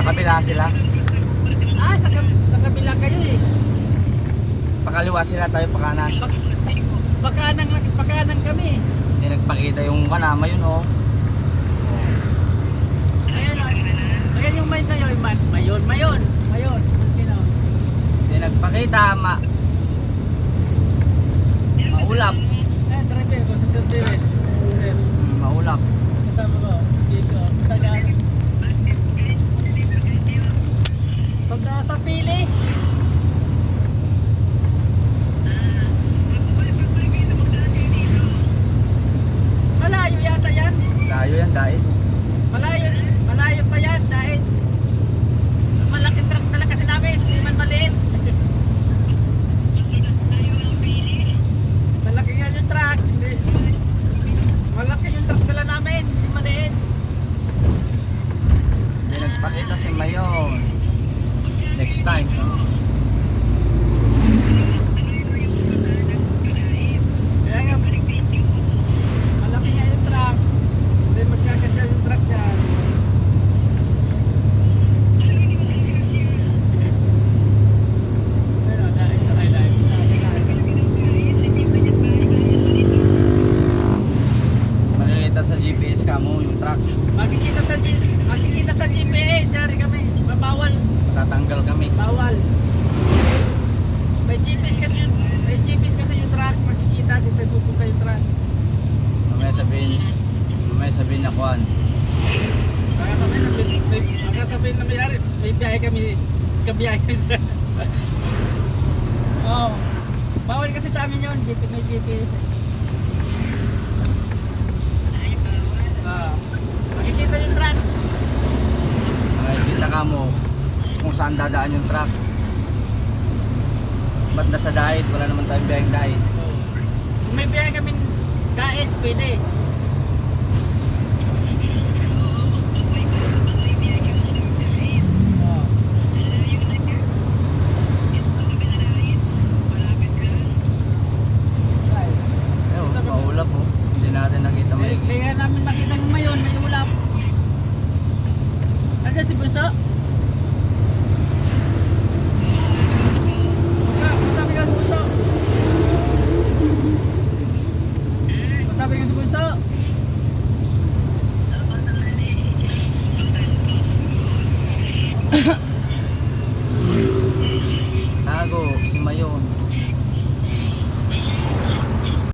kabila sila. Sa kabila kayo eh. Pakaliwa sila, tayo pakanan. Pagkanan kami. Hindi nagpakita yung kanama yun oh. Ayan yung may na yun, mayon. Hindi nagpakita, maulap. Ayan, driver ko sa Sir Teres. Maulap. Kasama ko, dito, Tagalog. Pagka sa pili. Malayo yata yan. Layo yan dahil. Malayo pa yan dahil malaking truck talaga kasi namin, hindi man maliit. Malaki yan yung truck. Malaki yung truck dala namin, hindi maliit. Hindi nagpakita si Mayon. Next time. No? Kaya nga, malaki nga yung truck. Hindi magkakasya yung truck dyan. Pero dahil sa dahil. Makikita sa GPS ka mo yung truck. Makikita sa GPS, yari kami. Bawal. Tatanggal kami. Bawal. May GPS kasi yung truck. Makikita dito pupunta yung truck. Mamaya sabihin na kuhan. Baka sabihin na may biyahe kami. Kabiyahe kami sa... Oh. Bawal kasi sa amin yun. Dito may GPS. Makikita yung truck. Makikita ka mo kung saan dadaan yung truck. Ba't nasa dahit? Wala naman tayong biyaheng dahit. Kung may biyahe kami dahil, pwede. Maulap oh. Hindi natin nakita may. Kaya namin makita yung mayon, may ulap. Ano si Bunso? Masabi ka si Bunso? Masabi ka si Bunso?